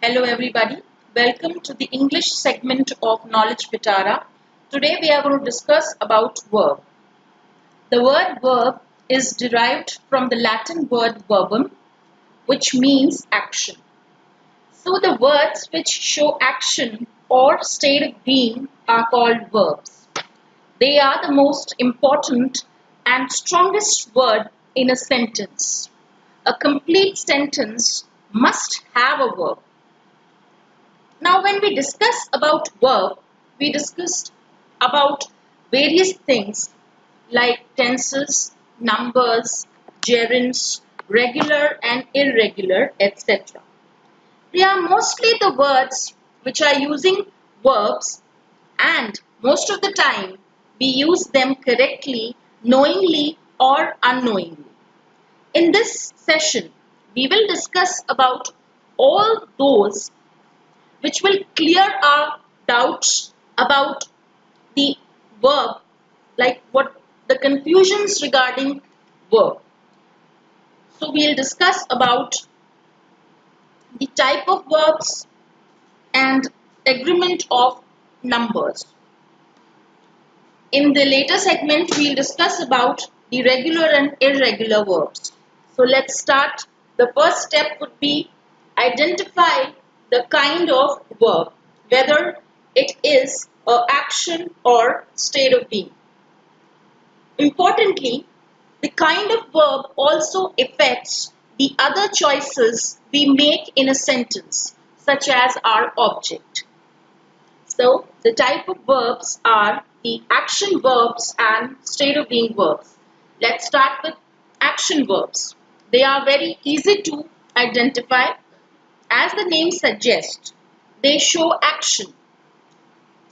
Hello everybody, welcome to the English segment of Knowledge Vitara. Today we are going to discuss about verb. The word verb is derived from the Latin word verbum, which means action. So the words which show action or state of being are called verbs. They are the most important and strongest word in a sentence. A complete sentence must have a verb. Now when we discuss about verb, we discussed about various things like tenses, numbers, gerunds, regular and irregular, etc. They are mostly the words which are using verbs, and most of the time we use them correctly, knowingly or unknowingly. In this session, we will discuss about all those which will clear our doubts about the verb, like what the confusions regarding verb. So we'll discuss about the type of verbs and agreement of numbers. In the later segment, we'll discuss about the regular and irregular verbs. So let's start. The first step would be identify the kind of verb, whether it is an action or state of being. Importantly, the kind of verb also affects the other choices we make in a sentence, such as our object. So, the type of verbs are the action verbs and state of being verbs. Let's start with action verbs. They are very easy to identify. As the name suggests, they show action,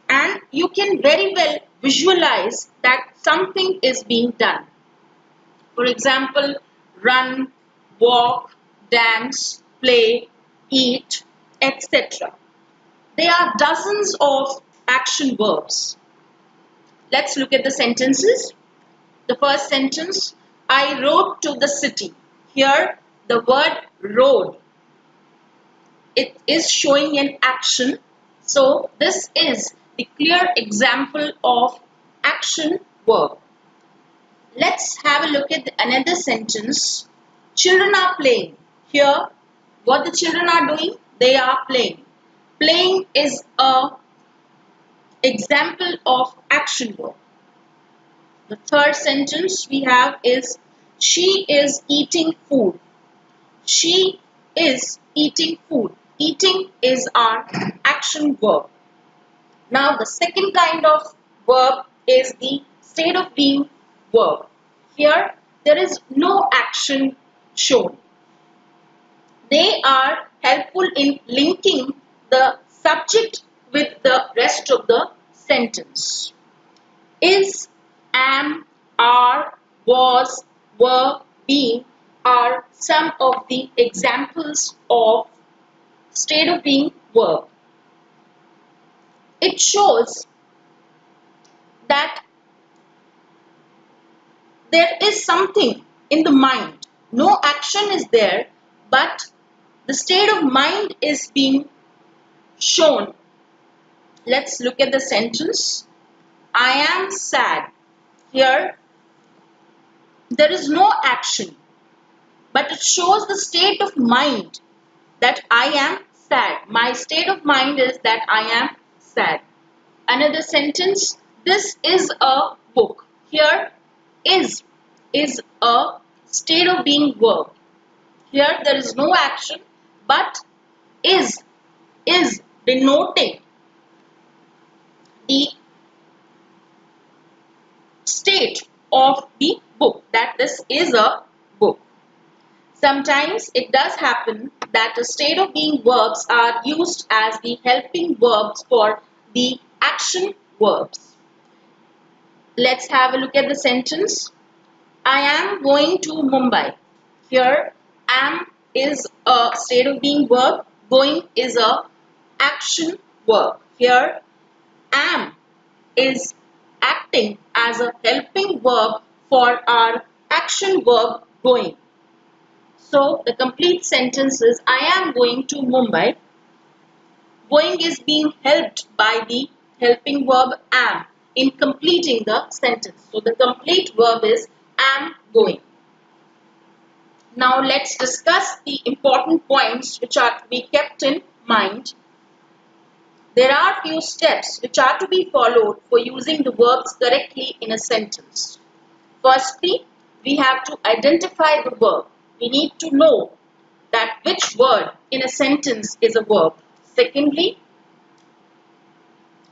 and you can very well visualize that something is being done. For example, run, walk, dance, play, eat, etc. There are dozens of action verbs. Let's look at the sentences. The first sentence, I rode to the city. Here, the word rode, it is showing an action. So, this is the clear example of action verb. Let's have a look at another sentence. Children are playing. Here, what the children are doing? They are playing. Playing is an example of action verb. The third sentence we have is she is eating food. She is eating food. Eating is our action verb. Now the second kind of verb is the state of being verb. Here there is no action shown. They are helpful in linking the subject with the rest of the sentence. Is, am, are, was, were, being are some of the examples of state of being verb. It shows that there is something in the mind. No action is there, but the state of mind is being shown. Let's look at the sentence. I am sad. Here, there is no action, but it shows the state of mind that I am sad. My state of mind is that I am sad. Another sentence, this is a book. Here, is a state of being verb. Here, there is no action, but is denoting the state of the book, that this is a book. Sometimes it does happen that the state of being verbs are used as the helping verbs for the action verbs. Let's have a look at the sentence. I am going to Mumbai. Here, am is a state of being verb. Going is a action verb. Here, am is acting as a helping verb for our action verb going. So, the complete sentence is I am going to Mumbai. going is being helped by the helping verb am in completing the sentence. So the complete verb is am going. Now let's discuss the important points which are to be kept in mind. There are few steps which are to be followed for using the verbs correctly in a sentence. Firstly, we have to identify the verb. We need to know that which word in a sentence is a verb. Secondly,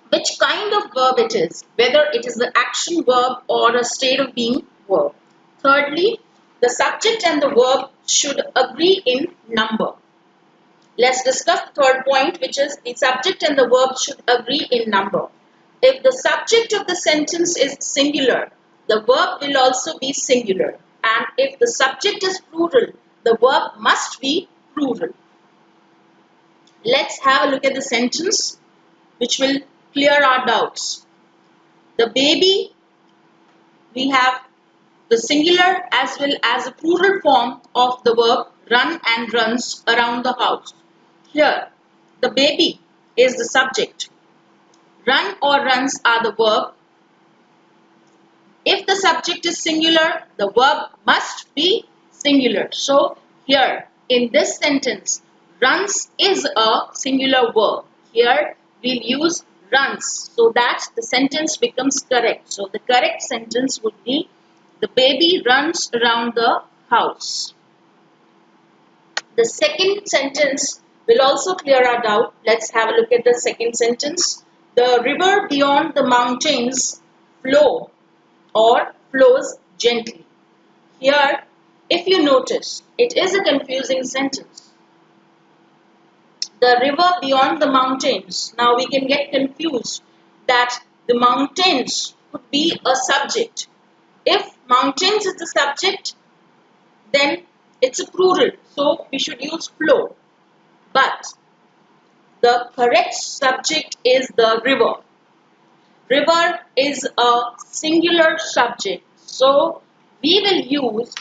which kind of verb it is, whether it is the action verb or a state of being verb. Thirdly, the subject and the verb should agree in number. Let's discuss the third point, which is the subject and the verb should agree in number. If the subject of the sentence is singular, the verb will also be singular. And if the subject is plural, the verb must be plural. Let's have a look at the sentence, which will clear our doubts. The baby, we have the singular as well as a plural form of the verb run and runs around the house. Here, the baby is the subject. Run or runs are the verb. If the subject is singular, the verb must be singular. So, here in this sentence, runs is a singular verb. Here, we'll use runs so that the sentence becomes correct. So, the correct sentence would be the baby runs around the house. The second sentence will also clear our doubt. Let's have a look at the second sentence. The river beyond the mountains flow or flows gently. Here, if you notice, it is a confusing sentence. The river beyond the mountains. Now we can get confused that the mountains could be a subject. If mountains is the subject, then it's a plural. So we should use flow. But the correct subject is the river. River is a singular subject. So we will use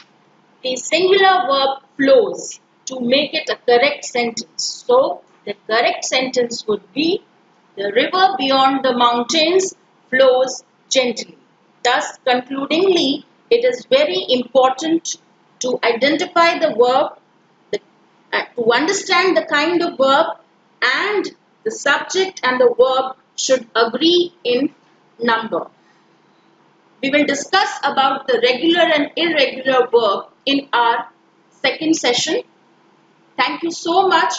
the singular verb flows to make it a correct sentence. So the correct sentence would be the river beyond the mountains flows gently. Thus, concludingly, it is very important to identify the verb, to understand the kind of verb, and the subject and the verb should agree in number. We will discuss about the regular and irregular verb in our second session. Thank you so much